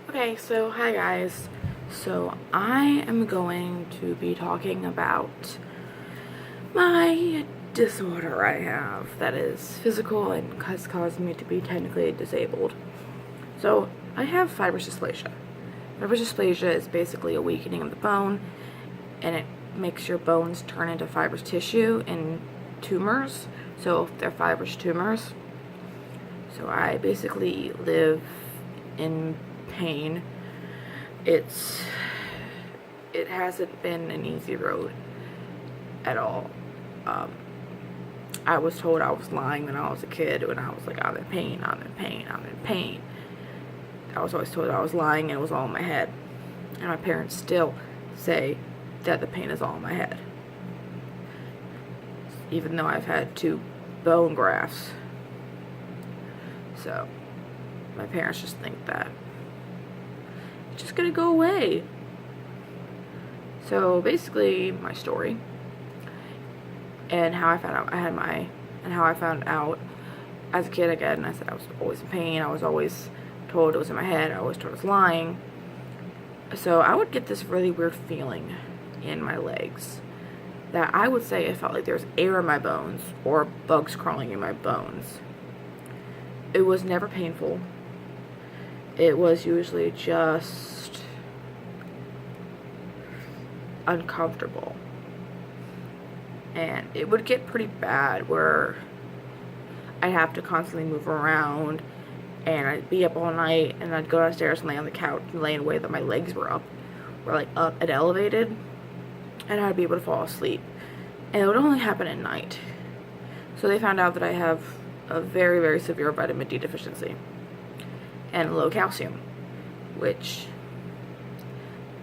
Okay, so hi guys. So I am going to be talking about my disorder I have that is physical and has caused me to be technically disabled. So I have fibrous dysplasia. Fibrous dysplasia is basically a weakening of the bone, and it makes your bones turn into fibrous tissue and tumors. So they're fibrous tumors. So I basically live in pain. It hasn't been an easy road at all. I was told I was lying when I was a kid, when I was like, I'm in pain, I'm in pain, I'm in pain. I was always told I was lying and it was all in my head. And my parents still say that the pain is all in my head, even though I've had 2 bone grafts. So my parents just think that it's just gonna go away. So basically, my story and how I found out how I found out as a kid again. I said I was always in pain. I was always told it was in my head. I always told I was lying. So I would get this really weird feeling in my legs that I would say it felt like there was air in my bones or bugs crawling in my bones. It was never painful. It was usually just uncomfortable. And it would get pretty bad where I'd have to constantly move around, and I'd be up all night, and I'd go downstairs and lay on the couch and lay in a way that my legs were up and elevated, and I'd be able to fall asleep. And it would only happen at night. So they found out that I have a very, very severe vitamin D deficiency and low calcium, which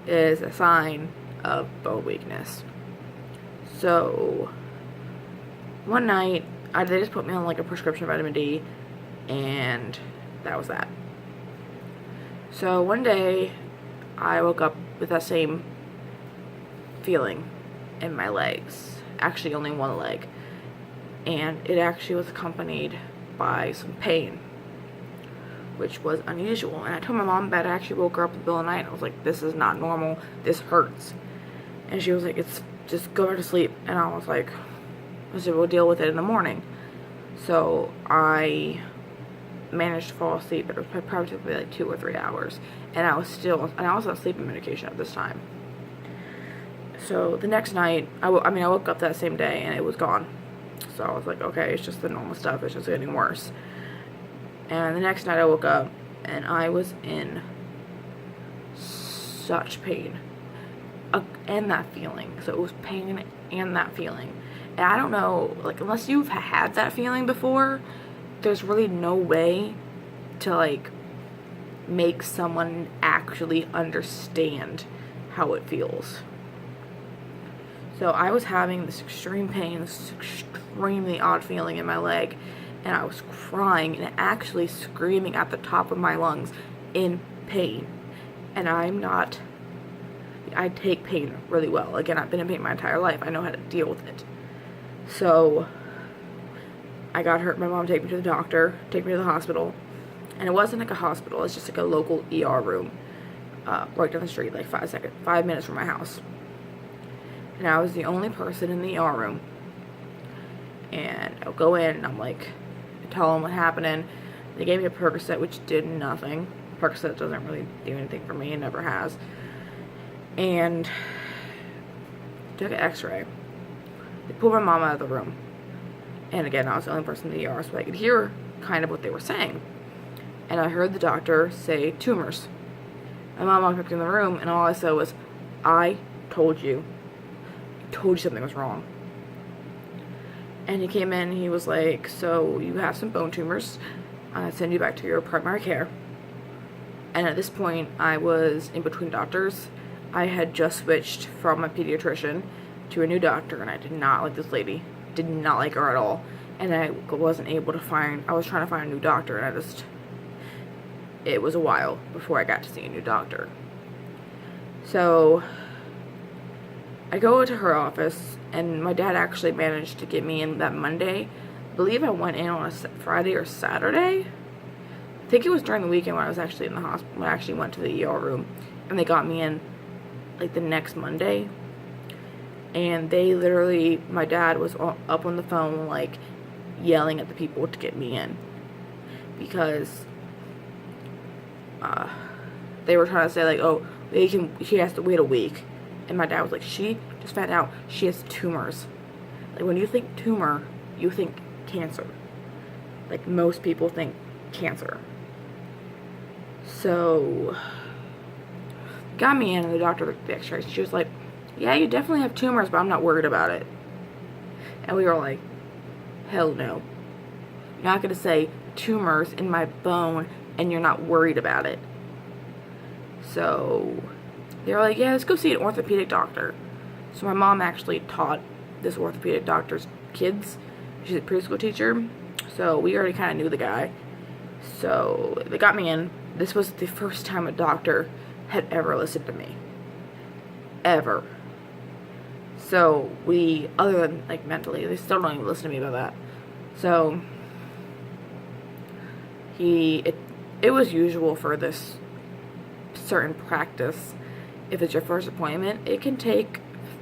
is a sign of bone weakness. So one night they just put me on like a prescription vitamin D, and that was that. So one day I woke up with that same feeling in my legs, actually only one leg, and it actually was accompanied by some pain, which was unusual. And I told my mom that I actually woke her up in the middle of the night. I was like, this is not normal, this hurts. And she was like, it's just go back to sleep. And I was like, I said, we'll deal with it in the morning. So I managed to fall asleep, but it probably took me like 2 or 3 hours. And I was on sleeping medication at this time. So the next night, I woke up that same day and it was gone. So I was like, okay, it's just the normal stuff, it's just getting worse. And the next night I woke up and I was in such pain. And that feeling. So it was pain and that feeling. And I don't know, like, unless you've had that feeling before, there's really no way to, like, make someone actually understand how it feels. So I was having this extreme pain, this extremely odd feeling in my leg, and I was crying and actually screaming at the top of my lungs in pain. And I take pain really well. Again, I've been in pain my entire life. I know how to deal with it. So I got hurt. My mom took me to the doctor, take me to the hospital. And it wasn't like a hospital. It's just like a local ER room right down the street, like 5 minutes from my house. And I was the only person in the ER room. And I'll go in and I'm like, I tell them what's happening. They gave me a Percocet, which did nothing. Percocet doesn't really do anything for me. It never has. And took an x-ray. They pulled my mom out of the room. And again, I was the only person in the ER, so I could hear kind of what they were saying. And I heard the doctor say tumors. My mom walked up in the room, and all I said was, I told you something was wrong. And he came in and he was like, so you have some bone tumors. I'm going to send you back to your primary care. And at this point, I was in between doctors. I had just switched from my pediatrician to a new doctor, and I did not like this lady. Did not like her at all. And I wasn't able to I was trying to find a new doctor, and it was a while before I got to see a new doctor. So I go to her office, and my dad actually managed to get me in that Monday. I believe I went in on a Friday or Saturday. I think it was during the weekend when I was actually in the hospital, when I actually went to the ER room, and they got me in, like, the next Monday, and they literally, my dad was up on the phone, like, yelling at the people to get me in, because, they were trying to say, like, oh, she has to wait a week, and my dad was like, she just found out she has tumors. Like, when you think tumor, you think cancer. Like, most people think cancer. So, got me in, and the doctor looked at the x-rays. She was like, yeah, you definitely have tumors, but I'm not worried about it. And we were like, hell no. You're not going to say tumors in my bone, and you're not worried about it. So, they were like, yeah, let's go see an orthopedic doctor. So my mom actually taught this orthopedic doctor's kids. She's a preschool teacher. So we already kind of knew the guy. So they got me in. This was the first time a doctor had ever listened to me. Ever. So we, other than, like, mentally, they still don't even listen to me about that. So it was usual for this certain practice. If it's your first appointment, it can take,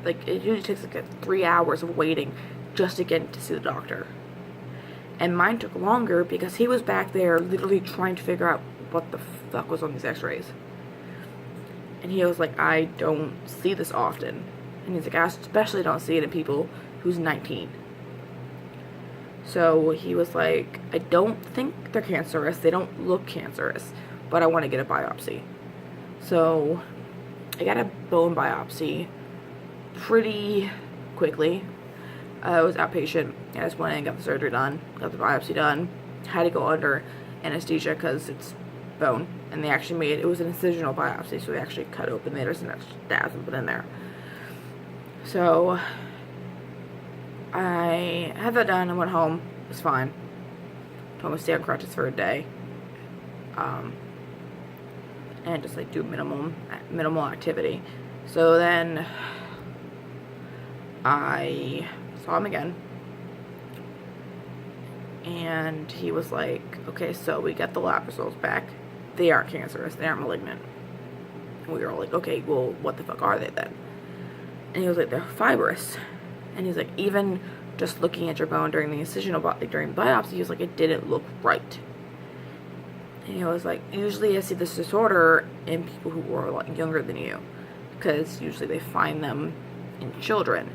like, it usually takes like 3 hours of waiting just to get to see the doctor. And mine took longer because he was back there literally trying to figure out what the fuck was on these x-rays. And he was like, I don't see this often. And he's like, I especially don't see it in people who's 19. So he was like, I don't think they're cancerous. They don't look cancerous. But I want to get a biopsy. So I got a bone biopsy pretty quickly. I was outpatient. I just went in and got the surgery done. Got the biopsy done. Had to go under anesthesia because it's bone. And they actually made, it was an incisional biopsy. So they actually cut open the interstitial stabs and put in there. So I had that done and went home. It was fine. Told me to stay on crutches for a day. And just, like, do minimal activity. So then I saw him again, and he was like, okay, so we got the lab results back. They aren't cancerous. They aren't malignant. And we were all like, okay, well, what the fuck are they then? And he was like, they're fibrous. And he's like, even just looking at your bone during the incisional, during biopsy, he was like, it didn't look right. And he was like, usually I see this disorder in people who are a lot younger than you, because usually they find them in children.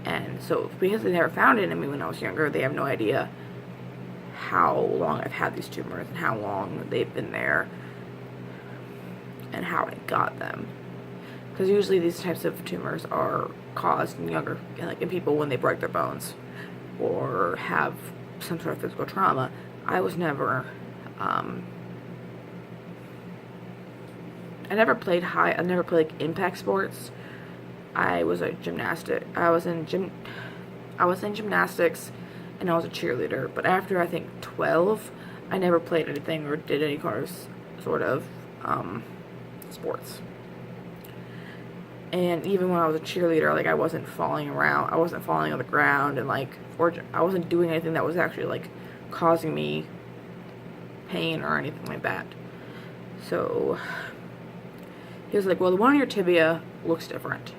And so because they never found it in me when I was younger, they have no idea how long I've had these tumors and how long they've been there and how I got them. Because usually these types of tumors are caused in younger, like in people when they break their bones or have some sort of physical trauma. I was never, I never played like impact sports. I was in gymnastics, and I was a cheerleader. But after, I think, 12, I never played anything or did any sort of sports. And even when I was a cheerleader, like, I wasn't falling around, I wasn't falling on the ground, and, like, I wasn't doing anything that was actually, like, causing me pain or anything like that. So he was like, well, the one on your tibia looks different,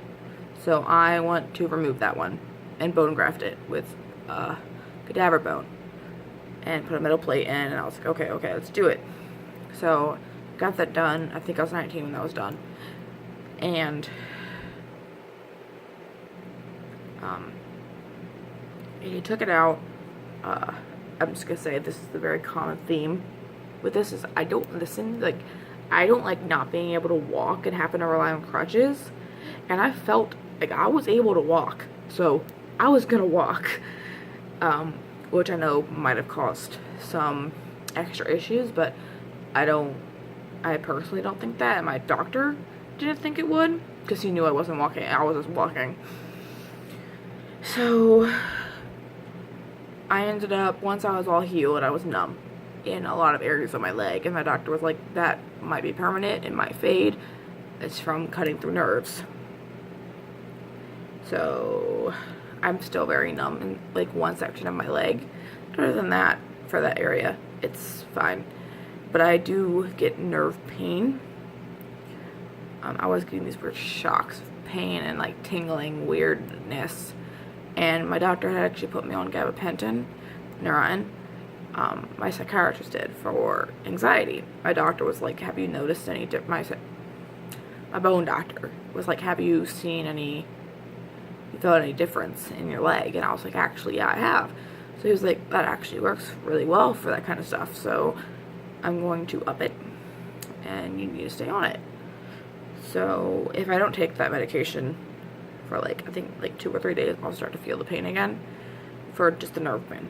so I want to remove that one and bone graft it with cadaver bone and put a metal plate in. And I was like, okay, let's do it. So got that done. I think I was 19 when that was done. And he took it out. I'm just gonna say this is the very common theme with this is I don't like not being able to walk and having to rely on crutches. And I felt like I was able to walk, so I was gonna walk, which I know might have caused some extra issues, but I personally don't think that, and my doctor didn't think it would, because he knew I wasn't walking, I was just walking. So I ended up, once I was all healed, I was numb in a lot of areas of my leg, and my doctor was like, that might be permanent, it might fade, it's from cutting through nerves. So I'm still very numb in, like, one section of my leg. Other than that, for that area, it's fine. but I do get nerve pain. I was getting these weird shocks of pain and like tingling weirdness, and my doctor had actually put me on gabapentin, Neurontin. My psychiatrist did, for anxiety. My doctor was like, have you noticed any my bone doctor was like, have you felt any difference in your leg? And I was like, actually, yeah, I have. So he was like, that actually works really well for that kind of stuff, so I'm going to up it, and you need to stay on it. So if I don't take that medication for like, I think like 2 or 3 days, I'll start to feel the pain again, for just the nerve pain.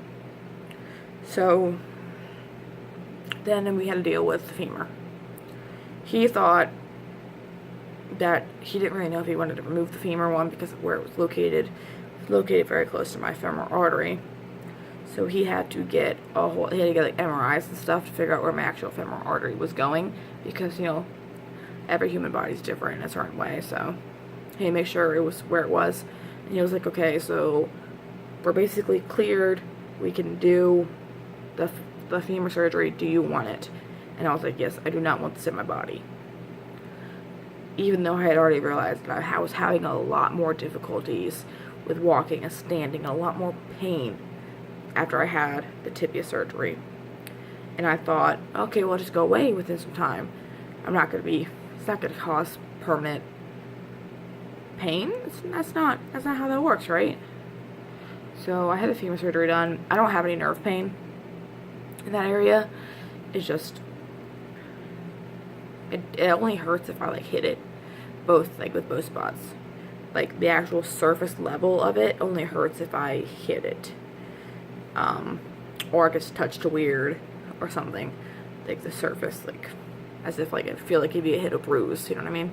So then we had to deal with the femur. He thought that he didn't really know if he wanted to remove the femur one because of where it was located. It was located very close to my femoral artery. So he had to get like MRIs and stuff to figure out where my actual femoral artery was going, because, you know, every human body is different in a certain way. So he had to make sure it was where it was. And he was like, okay, so we're basically cleared. We can do the femur surgery. Do you want it? And I was like, yes, I do not want this in my body. Even though I had already realized that I was having a lot more difficulties with walking and standing, a lot more pain after I had the tibia surgery. And I thought, okay, well, I'll just go away within some time. It's not going to cause permanent pain. That's not how that works, right? So I had the femur surgery done. I don't have any nerve pain in that area. It's just, it only hurts if I like hit it with both spots. Like the actual surface level of it only hurts if I hit it. Or it gets touched weird or something. Like the surface, like as if like I feel like if you hit a bruise, you know what I mean?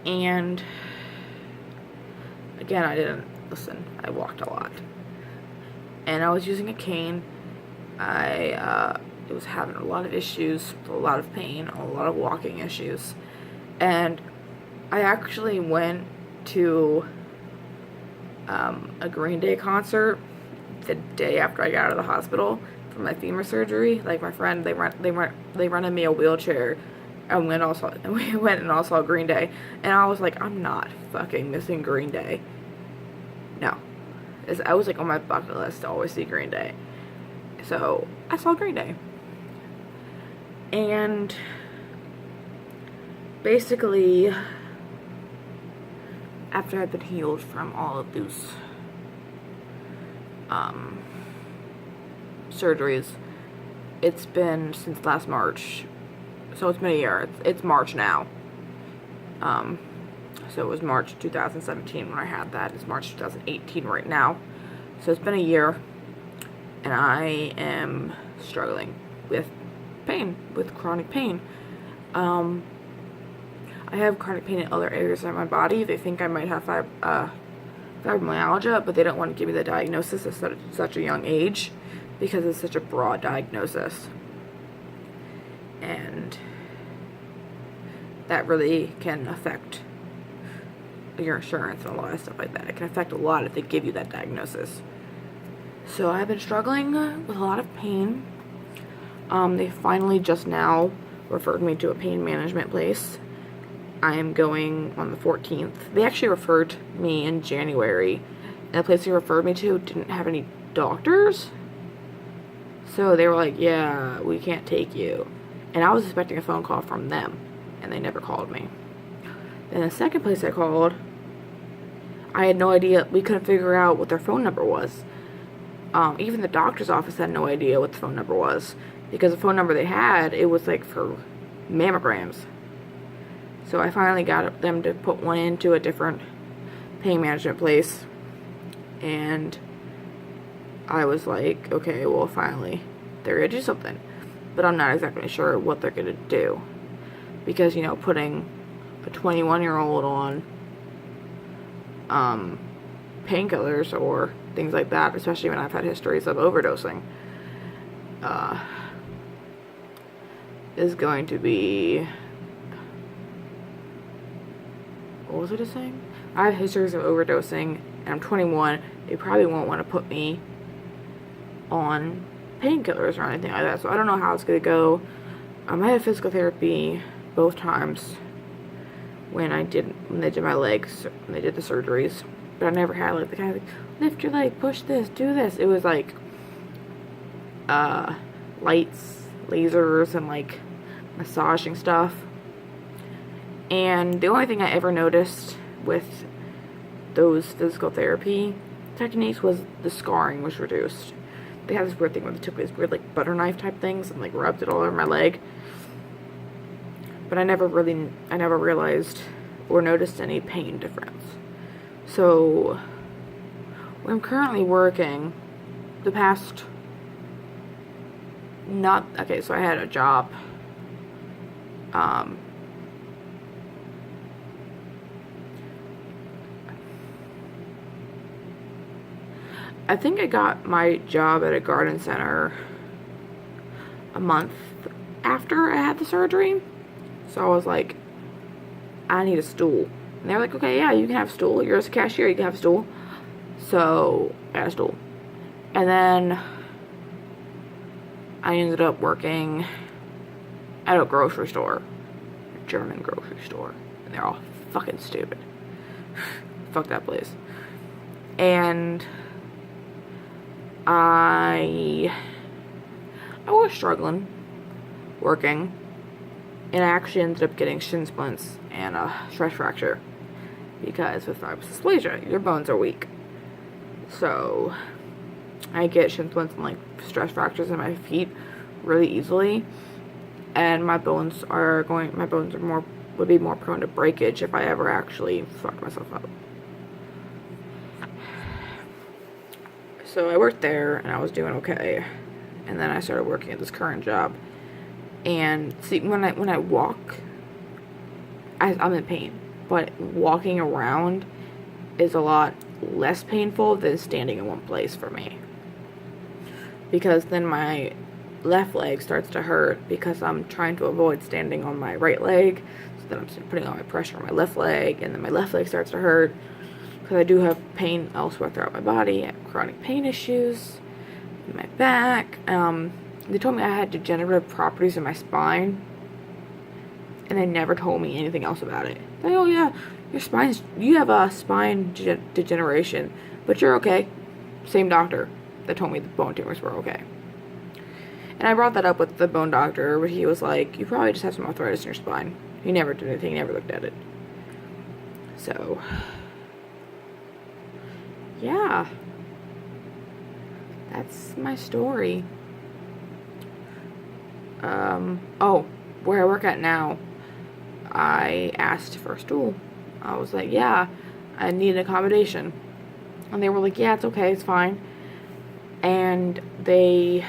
And again, I walked a lot. And I was using a cane. It was having a lot of issues, a lot of pain, a lot of walking issues. And I actually went to a Green Day concert the day after I got out of the hospital from my femur surgery. Like my friend, they rented me a wheelchair, and we went and all saw Green Day. And I was like, I'm not fucking missing Green Day. No. I was like on my bucket list to always see Green Day. So I saw Green Day. And basically, after I've been healed from all of those surgeries, it's been since last March. So it's been a year. It's March now. So it was March 2017 when I had that. It's March 2018 right now. So it's been a year, and I am struggling with pain, with chronic pain. I have chronic pain in other areas of my body. They think I might have fibromyalgia, but they don't want to give me the diagnosis at such a young age because it's such a broad diagnosis. And that really can affect your insurance and a lot of stuff like that. It can affect a lot if they give you that diagnosis. So I've been struggling with a lot of pain. They finally just now referred me to a pain management place. I am going on the 14th. They actually referred me in January, and the place they referred me to didn't have any doctors. So they were like, yeah, we can't take you. And I was expecting a phone call from them, and they never called me. Then the second place I called, I had no idea. We couldn't figure out what their phone number was. Even the doctor's office had no idea what the phone number was, because the phone number they had, it was like for mammograms. So I finally got them to put one into a different pain management place, and I was like, okay, well, finally they're gonna do something, but I'm not exactly sure what they're gonna do, because, you know, putting a 21-year-old on painkillers or things like that, especially when I've had histories of overdosing, is going to be, what was I just saying? I have histories of overdosing, and I'm 21. They probably won't want to put me on painkillers or anything like that, so I don't know how it's gonna go. I had physical therapy both times when they did my legs, when they did the surgeries, but I never had like the kind of like, lift your leg, push this, do this. It was like lights, lasers, and like massaging stuff. And the only thing I ever noticed with those physical therapy techniques was the scarring was reduced. They had this weird thing where they took these weird like butter knife type things and like rubbed it all over my leg. But I never realized or noticed any pain difference. So where I'm currently working, so I had a job I think I got my job at a garden center a month after I had the surgery. So I was like, I need a stool. And they were like, okay, yeah, you can have a stool. You're a cashier, you can have a stool. So I got a stool. And then I ended up working at a grocery store. A German grocery store. And they're all fucking stupid. Fuck that place. And I was struggling working, and I actually ended up getting shin splints and a stress fracture because with fibrous dysplasia, your bones are weak. So I get shin splints and like stress fractures in my feet really easily, and my bones would be more prone to breakage if I ever actually fucked myself up. So I worked there, and I was doing okay. And then I started working at this current job. And see, when I walk, I'm in pain. But walking around is a lot less painful than standing in one place for me. Because then my left leg starts to hurt because I'm trying to avoid standing on my right leg. So then I'm putting all my pressure on my left leg, and then my left leg starts to hurt. Because I do have pain elsewhere throughout my body. I have chronic pain issues in my back. They told me I had degenerative properties in my spine, and they never told me anything else about it. Like, oh yeah, you have a spine degeneration, but you're okay. Same doctor that told me the bone tumors were okay. And I brought that up with the bone doctor, but he was like, you probably just have some arthritis in your spine. He never did anything, he never looked at it. So yeah, that's my story. Where I work at now, I asked for a stool. I was like, yeah, I need an accommodation. And they were like, yeah, it's okay, it's fine. And they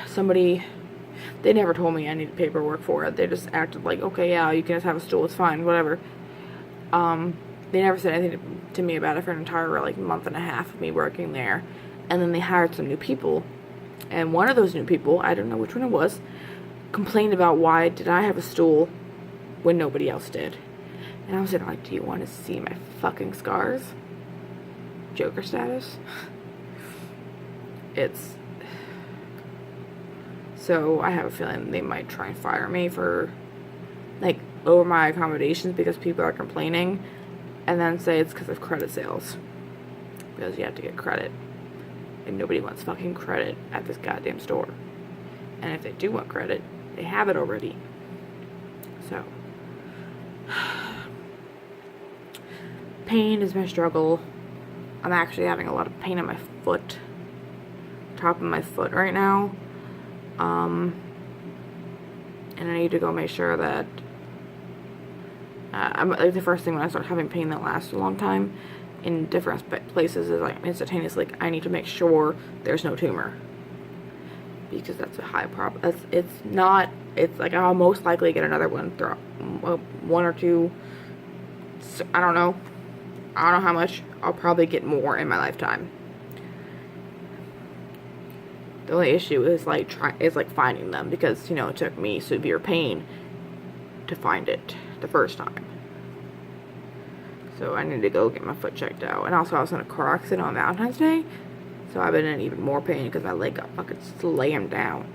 never told me I needed paperwork for it. They just acted like, okay, yeah, you can just have a stool, it's fine, whatever. They never said anything to me about it for an entire like month and a half of me working there. And then they hired some new people, and one of those new people, I don't know which one it was, complained about why did I have a stool when nobody else did. And I was like, do you want to see my fucking scars? Joker status. So I have a feeling they might try and fire me for like over my accommodations because people are complaining, and then say it's because of credit sales, because you have to get credit, and nobody wants fucking credit at this goddamn store. And if they do want credit, they have it already. So pain is my struggle. I'm actually having a lot of pain in my foot, top of my foot right now. And I need to go make sure that I'm like, the first thing when I start having pain that lasts a long time in different places is like instantaneously, like, I need to make sure there's no tumor, because that's a high problem. It's like I'll most likely get another one throughout one or two. I don't know how much. I'll probably get more in my lifetime. The only issue is like finding them, because it took me severe pain to find it the first time. So I need to go get my foot checked out. And also I was in a car accident on Valentine's Day, so I've been in even more pain because my leg got fucking slammed down.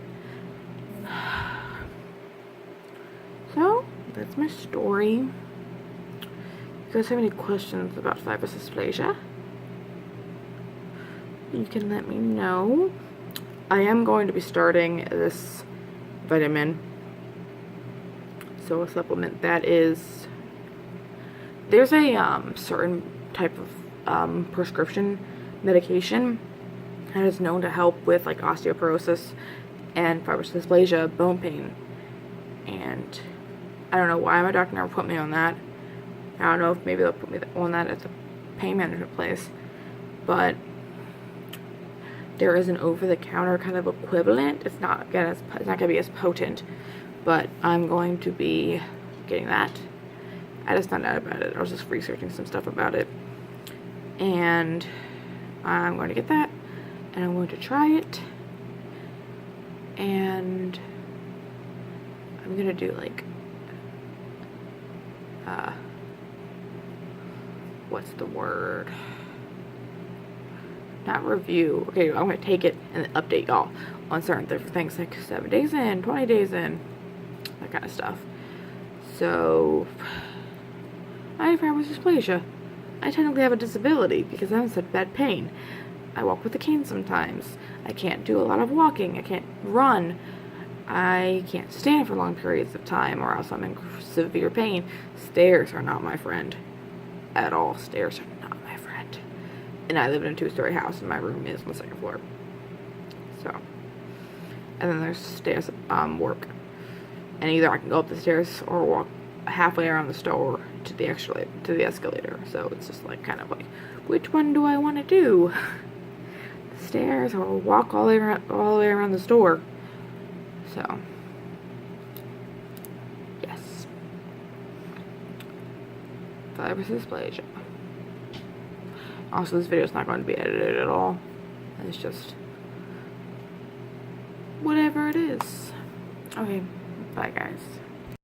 that's my story. If you guys have any questions about fibrous dysplasia, you can let me know. I am going to be starting this vitamin, so a supplement that is, there's a certain type of prescription medication that is known to help with like osteoporosis and fibrous dysplasia, bone pain, and I don't know why my doctor never put me on that. I don't know if maybe they'll put me on that at the pain management place, but there is an over-the-counter kind of equivalent. It's not gonna be as potent, but I'm going to be getting that. I just found out about it. I was just researching some stuff about it, and I'm going to get that, and I'm going to try it, and I'm gonna do like what's the word? Not review. Okay, I'm gonna take it and update y'all on certain different things, like 7 days in, 20 days in, that kind of stuff. So I have fibrous dysplasia. I technically have a disability because I'm in such bad pain. I walk with a cane sometimes. I can't do a lot of walking. I can't run. I can't stand for long periods of time, or else I'm in severe pain. Stairs are not my friend at all. Stairs are not my friend. And I live in a 2-story house, and my room is on the 2nd floor. So, and then there's stairs at work. And either I can go up the stairs or walk halfway around the store to the escalator. So it's just like kind of like, which one do I want to do? The stairs or walk all the way around the store? So, yes. Fibrous dysplasia. Also, this video is not going to be edited at all. It's just whatever it is. Okay, bye guys.